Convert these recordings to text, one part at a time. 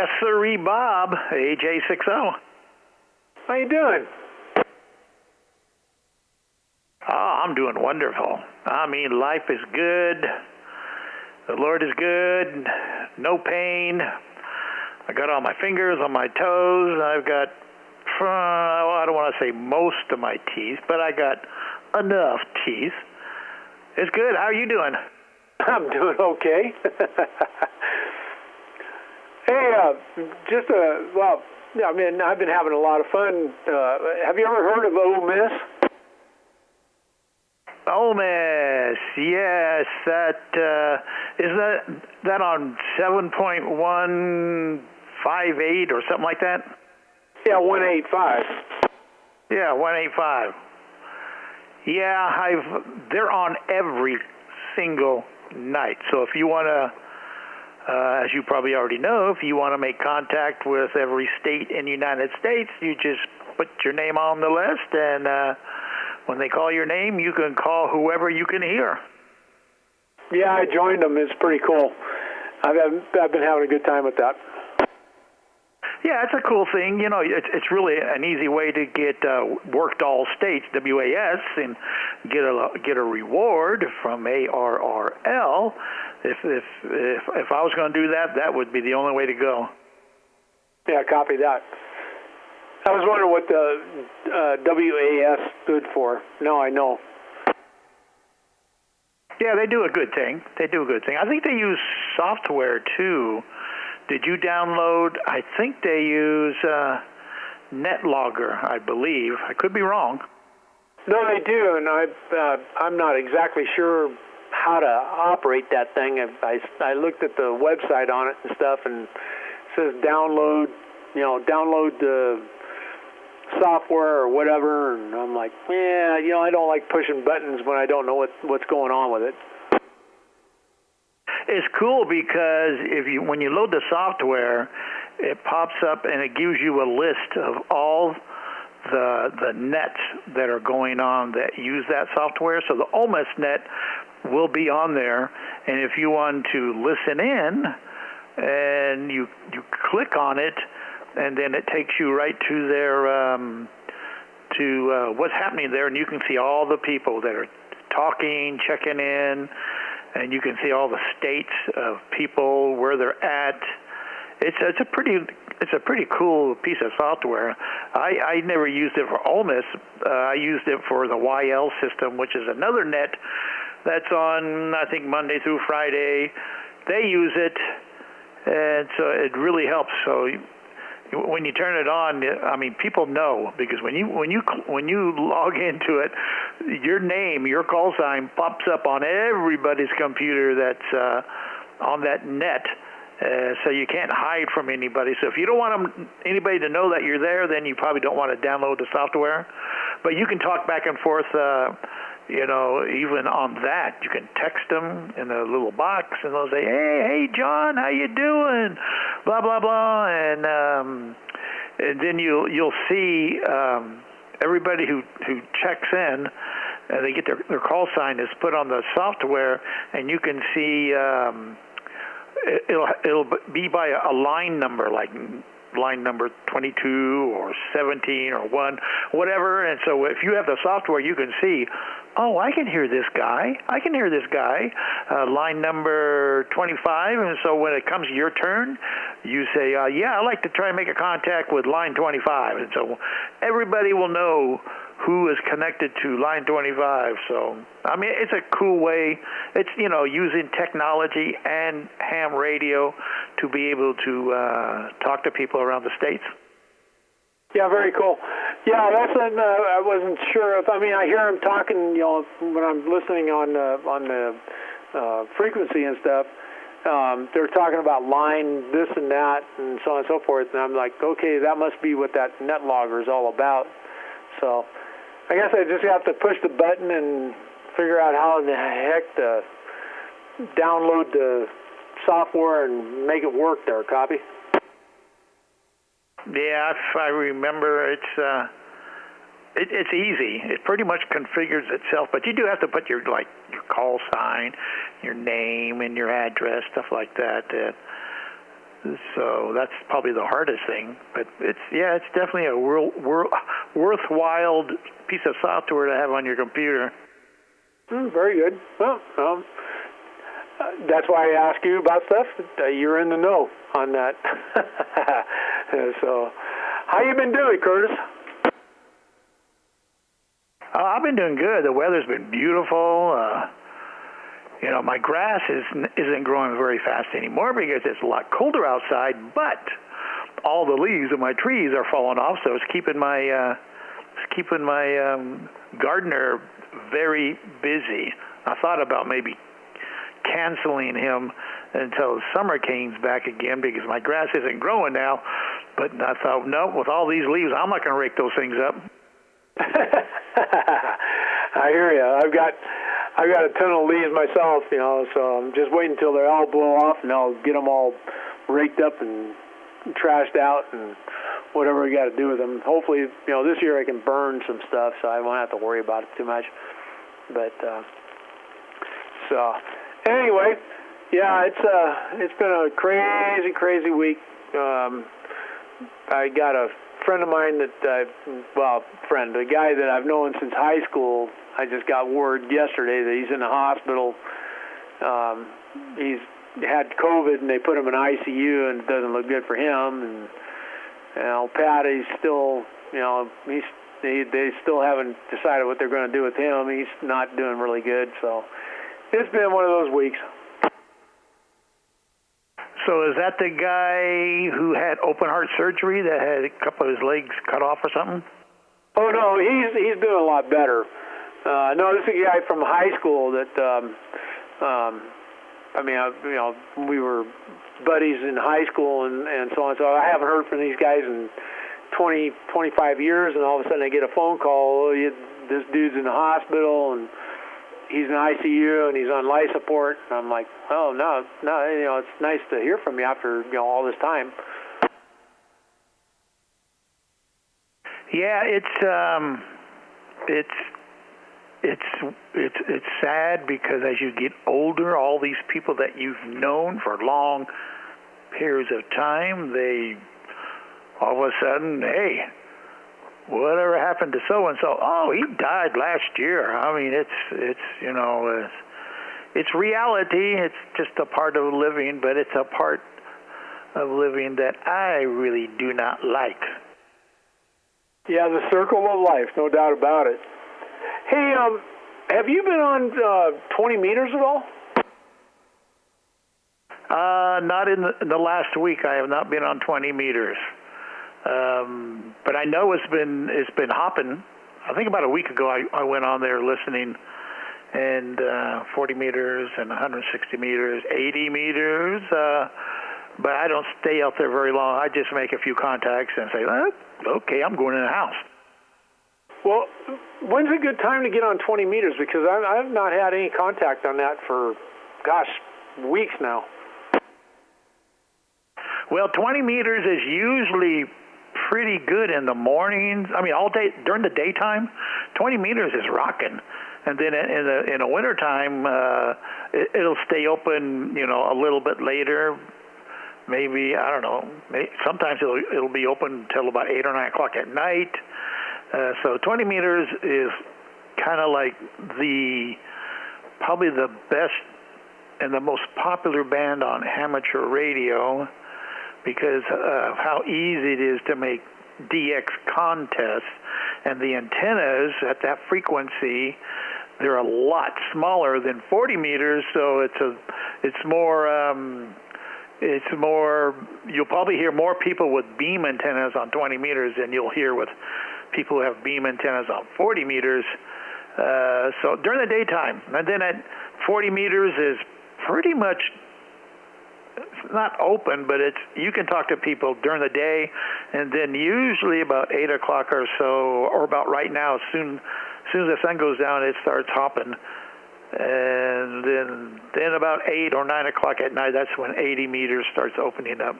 Yes, sirree, Bob, KG6USS. How you doing? Oh, I'm doing wonderful. I mean, life is good. The Lord is good. No pain. I got all my fingers on my toes. I've got, I don't want to say most of my teeth, but I got enough teeth. It's good. How are you doing? I'm doing okay. Hey, well, I mean, I've been having a lot of fun. Have you ever heard of Ole Miss? Ole Miss, yes. Is that on 7.158 or something like that? Yeah, 185. Yeah, 185. Yeah, they're on every single night. So if you want to, as you probably already know, if you want to make contact with every state in the United States, you just put your name on the list, and when they call your name, you can call whoever you can hear. Yeah, I joined them. It's pretty cool. I've been having a good time with that. Yeah, it's a cool thing. You know, it's really an easy way to get worked all states, WAS, and get a reward from ARRL. If I was going to do that, that would be the only way to go. Yeah, copy that. I was wondering what the WAS stood for. Now I know. Yeah, they do a good thing. I think they use software too. Did you download? I think they use NetLogger, I believe. I could be wrong. No, they do, and I'm not exactly sure how to operate that thing. I looked at the website on it and stuff, and it says download the software or whatever, and I'm like, yeah, I don't like pushing buttons when I don't know what's going on with it. It's cool because when you load the software, it pops up and it gives you a list of all the nets that are going on that use that software. So the Ole Miss net will be on there, and if you want to listen in, and you click on it, and then it takes you right to their to what's happening there, and you can see all the people that are talking, checking in, and you can see all the states of people where they're at. It's a pretty cool piece of software. I never used it for Ole Miss. I used it for the YL system, which is another net that's on, I think, Monday through Friday. They use it, and so it really helps. So when you turn it on, I mean, people know, because when you log into it, your name, your call sign pops up on everybody's computer that's on that net. So you can't hide from anybody. So if you don't want anybody to know that you're there, then you probably don't want to download the software. But you can talk back and forth, even on that. You can text them in a little box, and they'll say, hey, John, how you doing? Blah, blah, blah. And then you'll see everybody who checks in, they get their call sign is put on the software, and you can see it'll be by a line number, like line number 22 or 17 or 1, whatever. And so if you have the software, you can see, oh, I can hear this guy. Line number 25. And so when it comes to your turn, you say, yeah, I'd like to try and make a contact with line 25. And so everybody will know who is connected to line 25. So, I mean, it's a cool way. It's, using technology and ham radio to be able to talk to people around the states. Yeah, very cool. Yeah, that's I wasn't sure if, I hear them talking, when I'm listening on the frequency and stuff. They're talking about line this and that and so on and so forth, and I'm like, okay, that must be what that NetLogger is all about. So I guess I just have to push the button and figure out how in the heck to download the software and make it work there. Copy? Yeah, if I remember, it's easy. It pretty much configures itself, but you do have to put your call sign, your name, and your address, stuff like that. So that's probably the hardest thing. But it's definitely a worthwhile piece of software to have on your computer. Very good. Well, that's why I ask you about stuff. You're in the know on that. So, how you been doing, Curtis? I've been doing good. The weather's been beautiful. My grass isn't growing very fast anymore because it's a lot colder outside. But all the leaves of my trees are falling off, so it's keeping my gardener very busy. I thought about maybe canceling him until summer came back again because my grass isn't growing now. But I thought, no, with all these leaves, I'm not going to rake those things up. I hear you. I've got a ton of leaves myself, so I'm just waiting until they all blow off, and I'll get them all raked up and trashed out and whatever we got to do with them. Hopefully, this year I can burn some stuff, so I won't have to worry about it too much. But so anyway, yeah, it's been a crazy week. I got a friend of mine a guy that I've known since high school. I just got word yesterday that he's in the hospital. He's had COVID and they put him in ICU, and it doesn't look good for him. And Pat, he's still, they still haven't decided what they're going to do with him. He's not doing really good, so it's been one of those weeks. So is that the guy who had open heart surgery that had a couple of his legs cut off or something? Oh no, he's doing a lot better. No, this is a guy from high school that we were buddies in high school and so on. So I haven't heard from these guys in 25 years, and all of a sudden I get a phone call. This dude's in the hospital and he's in ICU and he's on life support. And I'm like, oh no, it's nice to hear from you after all this time. Yeah, it's sad because as you get older, all these people that you've known for long periods of time, they all of a sudden, hey, whatever happened to so and so? Oh, he died last year. I mean, it's reality. It's just a part of living, but it's a part of living that I really do not like. Yeah, the circle of life, no doubt about it. Hey, have you been on 20 meters at all? Not in the last week. I have not been on 20 meters. But I know it's been hopping. I think about a week ago I went on there listening, and 40 meters and 160 meters, 80 meters. But I don't stay out there very long. I just make a few contacts and say, okay, I'm going in the house. Well, when's a good time to get on 20 meters? Because I've not had any contact on that for, weeks now. Well, 20 meters is usually pretty good in the mornings. I mean, all day during the daytime, 20 meters is rocking. And then in the wintertime, it'll stay open, a little bit later. Maybe, I don't know, sometimes it'll be open until about 8 or 9 o'clock at night. So 20 meters is kind of like probably the best and the most popular band on amateur radio because of how easy it is to make DX contests. And the antennas at that frequency, they're a lot smaller than 40 meters, so it's more, you'll probably hear more people with beam antennas on 20 meters than you'll hear with people who have beam antennas on 40 meters. So during the daytime, and then at 40 meters is pretty much, it's not open, but you can talk to people during the day, and then usually about 8 o'clock or so, or about right now, as soon as the sun goes down, it starts hopping. And then about 8 or 9 o'clock at night, that's when 80 meters starts opening up.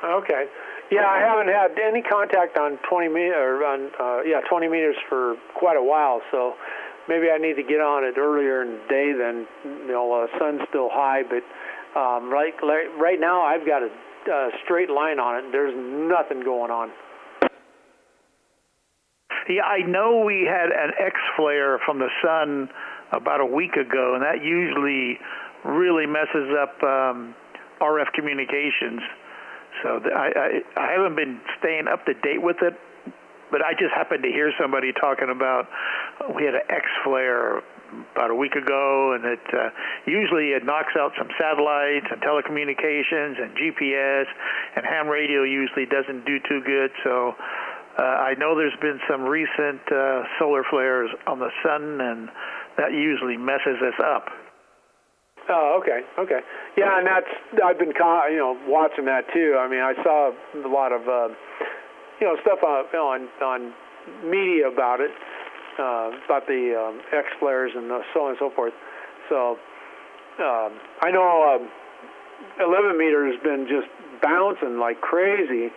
Okay. Yeah, I haven't had any contact on 20 meters for quite a while, so maybe I need to get on it earlier in the day than, sun's still high, but Right now, I've got a straight line on it. There's nothing going on. Yeah, I know we had an X flare from the sun about a week ago, and that usually really messes up RF communications. So I haven't been staying up to date with it, but I just happened to hear somebody talking about we had an X flare about a week ago, and usually it knocks out some satellites and telecommunications and GPS, and ham radio usually doesn't do too good. So I know there's been some recent solar flares on the sun, and that usually messes us up. Oh, okay. Yeah, and I've been watching that too. I mean, I saw a lot of stuff on media about it, about the X flares and so on and so forth. So I know 11 meter has been just bouncing like crazy,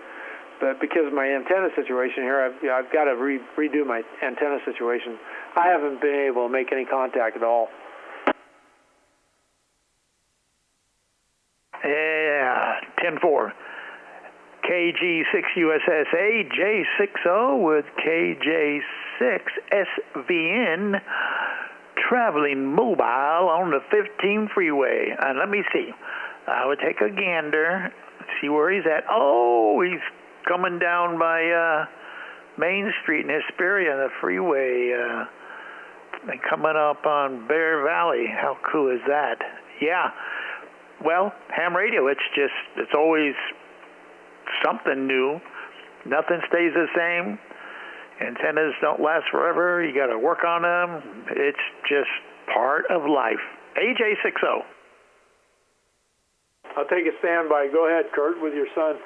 but because of my antenna situation here, I've got to redo my antenna situation. I haven't been able to make any contact at all. Yeah, 10-4. KG6USS AJ60 with KJ6SVN traveling mobile on the 15 freeway. And let me see. I would take a gander, see where he's at. Oh, he's coming down by Main Street in Hesperia, the freeway, and coming up on Bear Valley. How cool is that? Yeah. Well, ham radio, it's always something new. Nothing stays the same. Antennas don't last forever. You got to work on them. It's just part of life. AJ60. I'll take a standby. Go ahead, Kurt, with your son.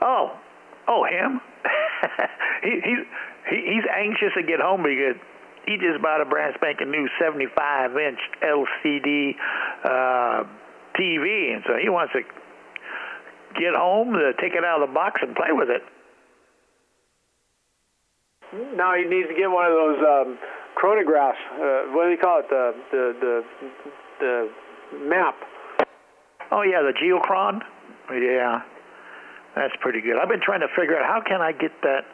Oh, him? He's anxious to get home because he just bought a brand spanking new 75-inch LCD TV, and so he wants to get home, to take it out of the box and play with it. Now he needs to get one of those chronographs. What do you call it? The map. Oh yeah, the Geochron. Yeah, that's pretty good. I've been trying to figure out how can I get that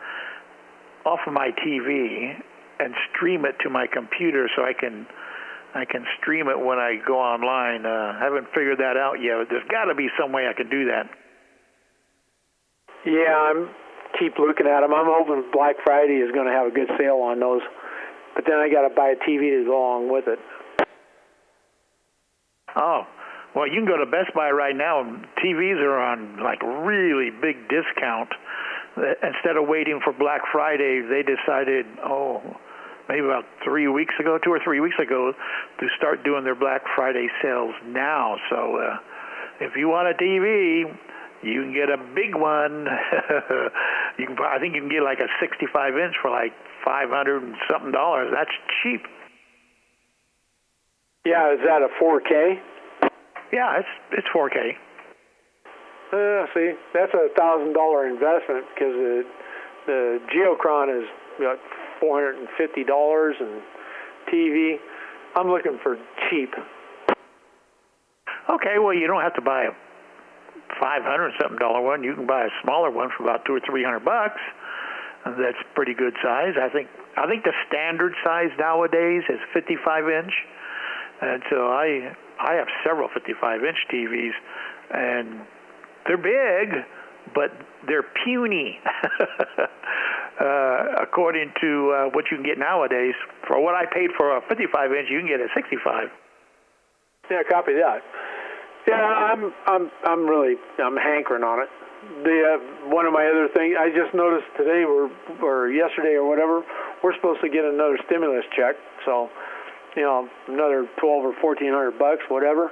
off of my TV and stream it to my computer so I can stream it when I go online. Haven't figured that out yet. There's got to be some way I can do that. Yeah, I'm keep looking at them. I'm hoping Black Friday is going to have a good sale on those. But then I got to buy a TV to go along with it. Oh, well, you can go to Best Buy right now. TVs are on like really big discount. Instead of waiting for Black Friday, they decided, maybe about 2 or 3 weeks ago, to start doing their Black Friday sales now. So if you want a TV, you can get a big one. I think you can get like a 65-inch for like $500 and something. That's cheap. Yeah, is that a 4K? Yeah, it's 4K. See, that's a $1,000 investment because the Geochron is about $450 and TV. I'm looking for cheap. Okay, well, you don't have to buy a $500 something one. You can buy a smaller one for about $200 or $300. That's pretty good size. I think the standard size nowadays is 55-inch, and so I have several 55-inch TVs, and they're big, but they're puny. According to what you can get nowadays. For what I paid for a 55-inch, you can get a 65. Yeah, copy that. Yeah, I'm really hankering on it. One of my other things I just noticed today or yesterday or whatever, we're supposed to get another stimulus check. So, another $1,200 or $1,400, whatever.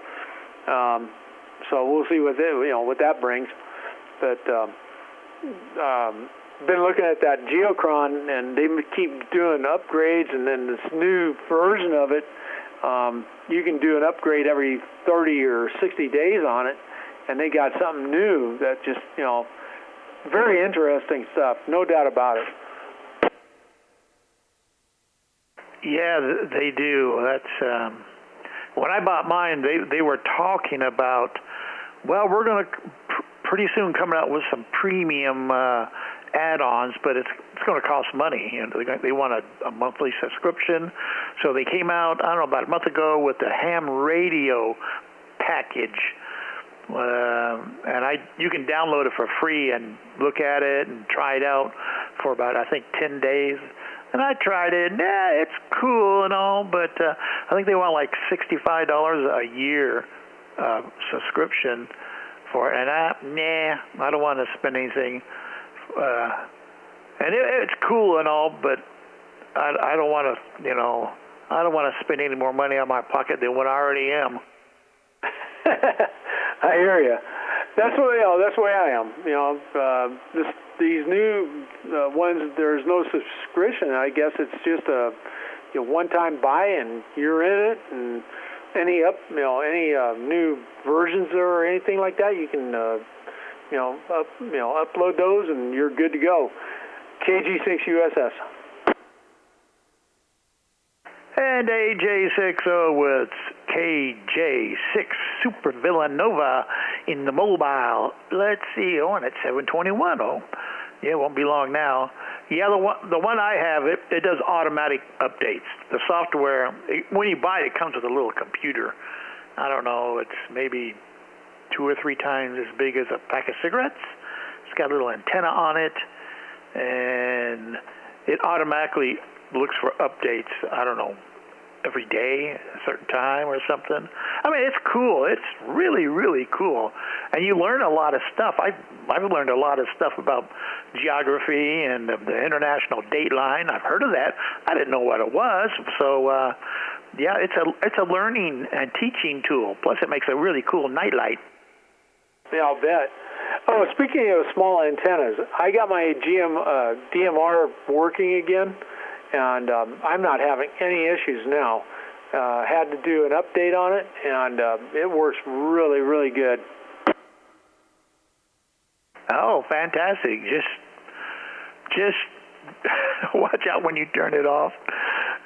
So we'll see what that brings. But been looking at that Geochron, and they keep doing upgrades, and then this new version of it, you can do an upgrade every 30 or 60 days on it, and they got something new that just, very interesting stuff, no doubt about it. Yeah, they do. when I bought mine, they were talking about, well, we're going to pretty soon coming out with some premium add-ons, but it's going to cost money. You know, they want a monthly subscription. So they came out, I don't know, about a month ago with the ham radio package. And you can download it for free and look at it and try it out for about, I think, 10 days. And I tried it, and it's cool and all, but I think they want like $65 a year subscription for it. And I don't want to spend anything. And it's cool and all, but I don't want to, I don't want to spend any more money out of my pocket than what I already am. I hear you. That's the way I am. These new ones, there's no subscription. I guess it's just a one-time buy, and you're in it. And any new versions or anything like that, you can upload those, and you're good to go. KG6USS. And AJ60 with KJ6 Super Villanova in the mobile. Let's see, on at 721. Oh, yeah, it won't be long now. Yeah, the one I have, it does automatic updates. The software, when you buy it, it comes with a little computer. I don't know, it's maybe 2 or 3 times as big as a pack of cigarettes. It's got a little antenna on it, and it automatically looks for updates, I don't know, every day, a certain time or something. I mean, it's cool. It's really, really cool. And you learn a lot of stuff. I've learned a lot of stuff about geography and the international date line. I've heard of that. I didn't know what it was. So, yeah, it's a learning and teaching tool. Plus, it makes a really cool nightlight. Yeah, I'll bet. Oh, speaking of small antennas, I got my DMR working again, and I'm not having any issues now. Had to do an update on it, and it works really, really good. Oh, fantastic. Just watch out when you turn it off.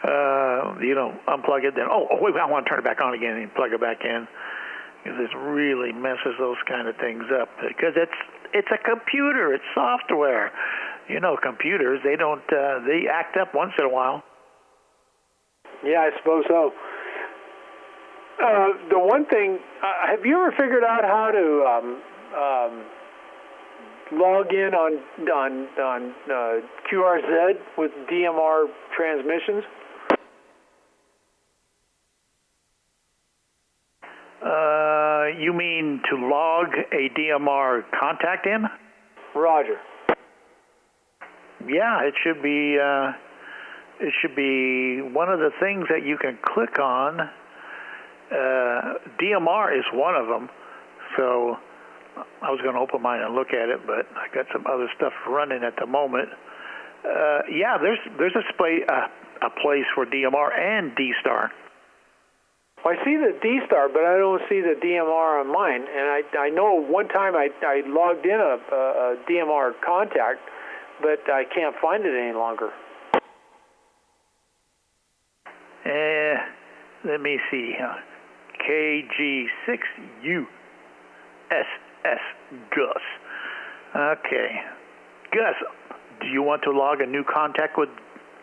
Unplug it, then, wait, I want to turn it back on again and plug it back in. Because it really messes those kind of things up. Because it's a computer, it's software. Computers, they act up once in a while. Yeah, I suppose so. The one thing, have you ever figured out how to log in on QRZ with DMR transmissions? You mean to log a DMR contact in? Roger. Yeah, it should be one of the things that you can click on. DMR is one of them. So I was going to open mine and look at it, but I got some other stuff running at the moment. Yeah, there's a place for DMR and D-Star. Well, I see the D-Star, but I don't see the DMR on mine. And I know one time I logged in a DMR contact, but I can't find it any longer. Let me see. KG6USS Gus. Okay. Gus, do you want to log a new contact with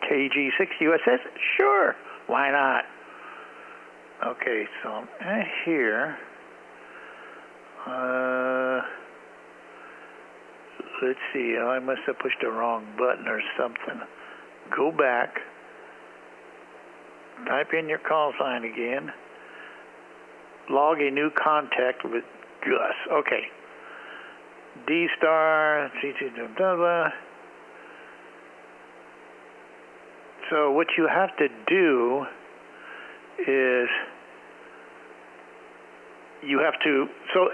KG6USS? Sure. Why not? Okay, so here, let's see, I must have pushed the wrong button or something. Go back, type in your call sign again, log a new contact with Gus. Okay, D-Star, so what you have to do is you have to, so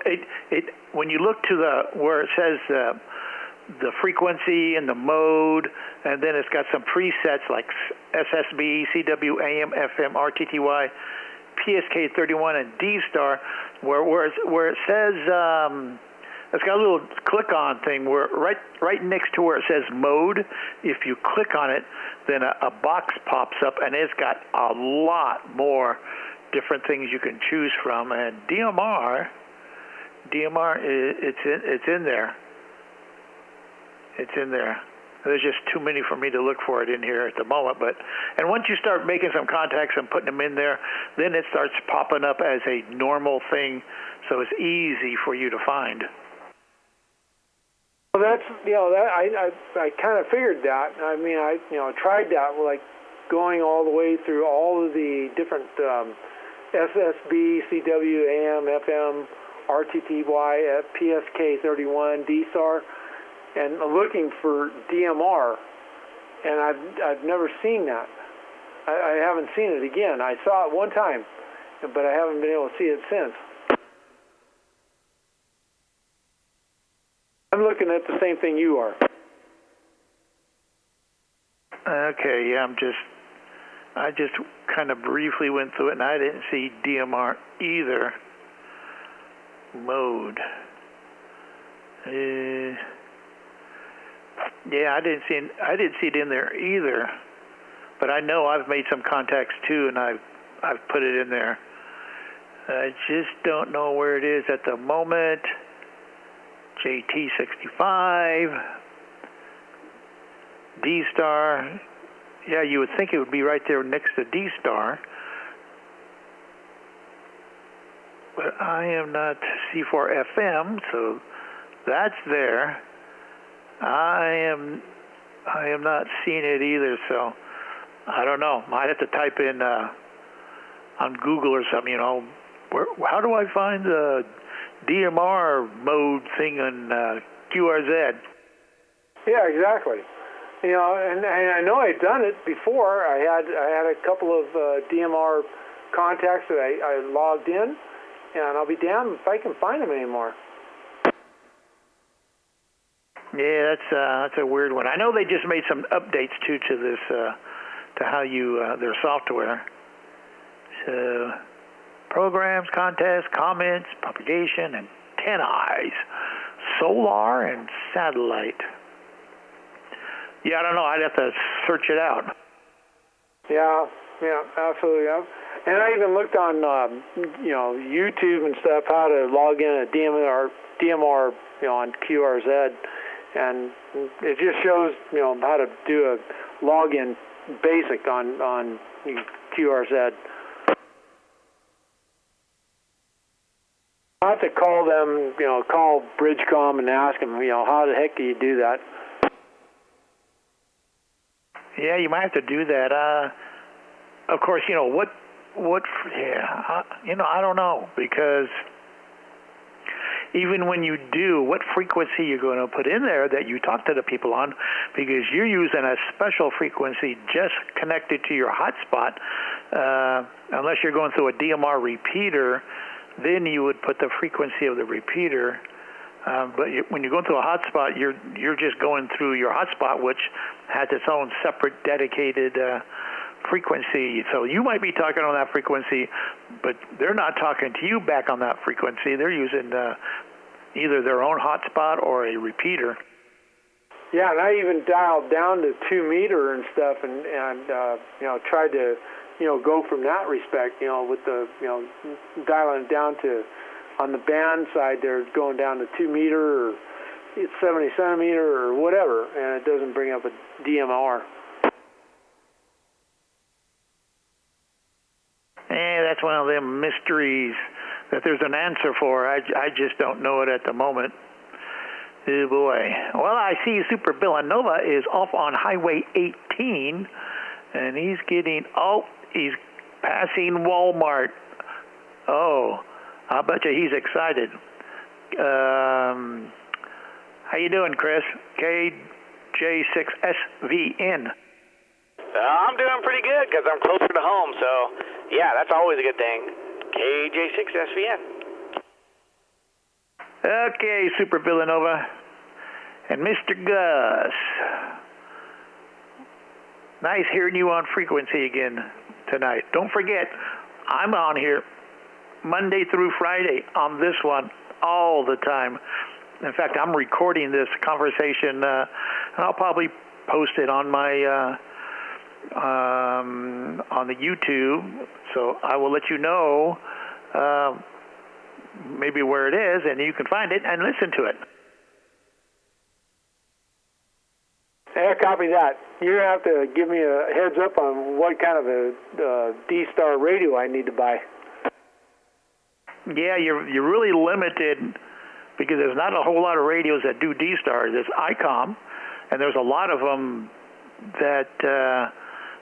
when you look to where it says the frequency and the mode, and then it's got some presets like SSB, CW, AM, FM, RTTY, PSK31, and D-Star, where it says it's got a little click-on thing where right next to where it says mode. If you click on it, then a box pops up, and it's got a lot more different things you can choose from, and DMR, it's in there. It's in there. There's just too many for me to look for it in here at the moment. And once you start making some contacts and putting them in there, then it starts popping up as a normal thing, so it's easy for you to find. Well, that's, I kind of figured that. I mean, I tried that, like going all the way through all of the different SSB, CW, AM, FM, RTTY, PSK31, DSAR, and looking for DMR, and I've never seen that. I haven't seen it again. I saw it one time, but I haven't been able to see it since. I'm looking at the same thing you are. Okay, yeah, I just kind of briefly went through it, and I didn't see DMR either. Mode. Yeah, I didn't see it in there either. But I know I've made some contacts too, and I've put it in there. I just don't know where it is at the moment. JT65, D-Star. Yeah, you would think it would be right there next to D-Star. But I am not C4FM, so that's there. I am not seeing it either, so I don't know. Might have to type in on Google or something, how do I find the DMR mode thing on QRZ? Yeah, exactly. And I know I'd done it before. I had a couple of DMR contacts that I logged in, and I'll be damned if I can find them anymore. Yeah, that's a weird one. I know they just made some updates too to this, to how their software. So, programs, contests, comments, propagation, antennae, solar, and satellite. Yeah, I don't know. I'd have to search it out. Yeah, absolutely. And I even looked on, YouTube and stuff, how to log in a DMR, on QRZ, and it just shows, how to do a login basic on QRZ. I have to call them, call Bridgecom and ask them, how the heck do you do that? Yeah, you might have to do that. Of course, I don't know, because even when you do, what frequency you're going to put in there that you talk to the people on, because you're using a special frequency just connected to your hotspot. Unless you're going through a DMR repeater, then you would put the frequency of the repeater. But when you're going through a hotspot, you're just going through your hotspot, which has its own separate dedicated frequency. So you might be talking on that frequency, but they're not talking to you back on that frequency. They're using either their own hotspot or a repeater. Yeah, and I even dialed down to 2 meter and stuff, and tried to go from that respect. With the dialing down to, on the band side, they're going down to 2 meter or 70 centimeter or whatever, and it doesn't bring up a DMR. That's one of them mysteries that there's an answer for. I just don't know it at the moment. Oh boy. Well, I see Super Villanova is off on Highway 18, and he's passing Walmart. Oh, I bet you he's excited. How you doing, Chris? KG6USS. I'm doing pretty good because I'm closer to home, so yeah, that's always a good thing. KG6USS. Okay, Super Villanova. And Mr. Gus. Nice hearing you on frequency again tonight. Don't forget, I'm on here Monday through Friday on this one all the time. In fact, I'm recording this conversation, and I'll probably post it on my on the YouTube. So I will let you know maybe where it is, and you can find it and listen to it. Yeah, copy that. You're going to have to give me a heads up on what kind of a D-Star radio I need to buy. Yeah, you're really limited because there's not a whole lot of radios that do D-Star. There's ICOM, and there's a lot of them that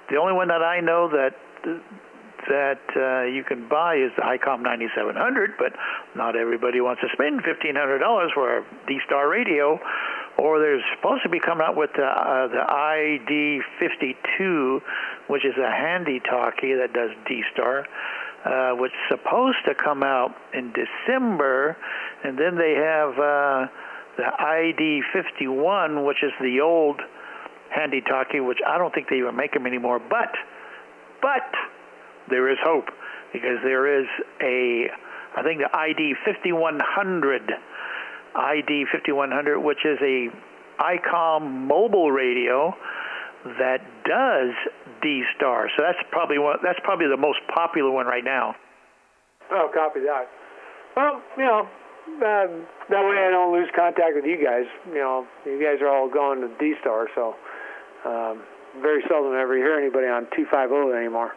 the only one that I know that you can buy is the ICOM 9700, but not everybody wants to spend $1,500 for a D-Star radio. Or they're supposed to be coming out with the ID52, which is a handy-talkie that does D-Star, which is supposed to come out in December. And then they have the ID51, which is the old handy-talkie, which I don't think they even make them anymore. But there is hope, because there is I think the ID5100, which is a ICOM mobile radio that does D-Star. So that's probably the most popular one right now. Oh, copy that. Well, that way I don't lose contact with you guys. You guys are all going to D-Star, so very seldom ever hear anybody on 250 anymore.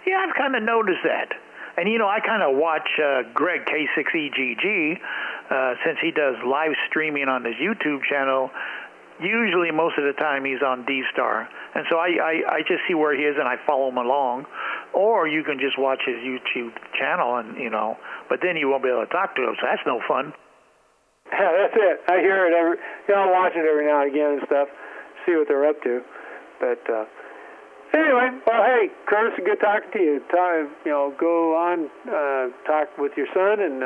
Yeah, I've kind of noticed that. And, I kind of watch Greg K6EGG since he does live streaming on his YouTube channel. Usually, most of the time, he's on D-Star. And so I just see where he is, and I follow him along. Or you can just watch his YouTube channel, and, but then you won't be able to talk to him, so that's no fun. Yeah, that's it. I hear it I'll watch it every now and again and stuff, see what they're up to. But, anyway, well, hey, Curtis, good talking to you. Go on, talk with your son, and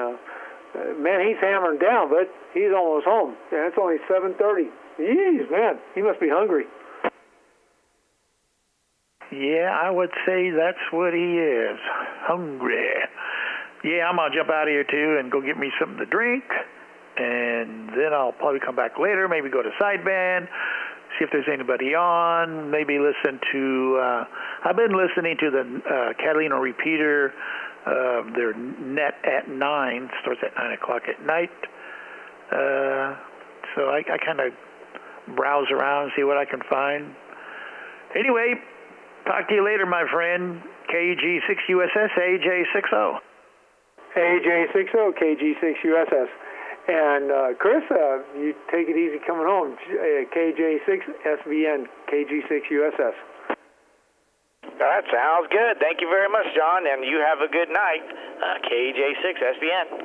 man, he's hammering down, but he's almost home. Yeah, it's only 7:30. Jeez, man, he must be hungry. Yeah, I would say that's what he is, hungry. Yeah, I'm gonna jump out of here too and go get me something to drink, and then I'll probably come back later. Maybe go to sideband. See if there's anybody on, maybe listen to, I've been listening to the Catalina Repeater, their Net at 9, starts at 9 o'clock at night. So I kind of browse around and see what I can find. Anyway, talk to you later, my friend. KG6USS, AJ60. AJ60, KG6USS. And Chris, you take it easy coming home. KJ6SVN, KG6USS. That sounds good. Thank you very much, John, and you have a good night. KJ6SVN.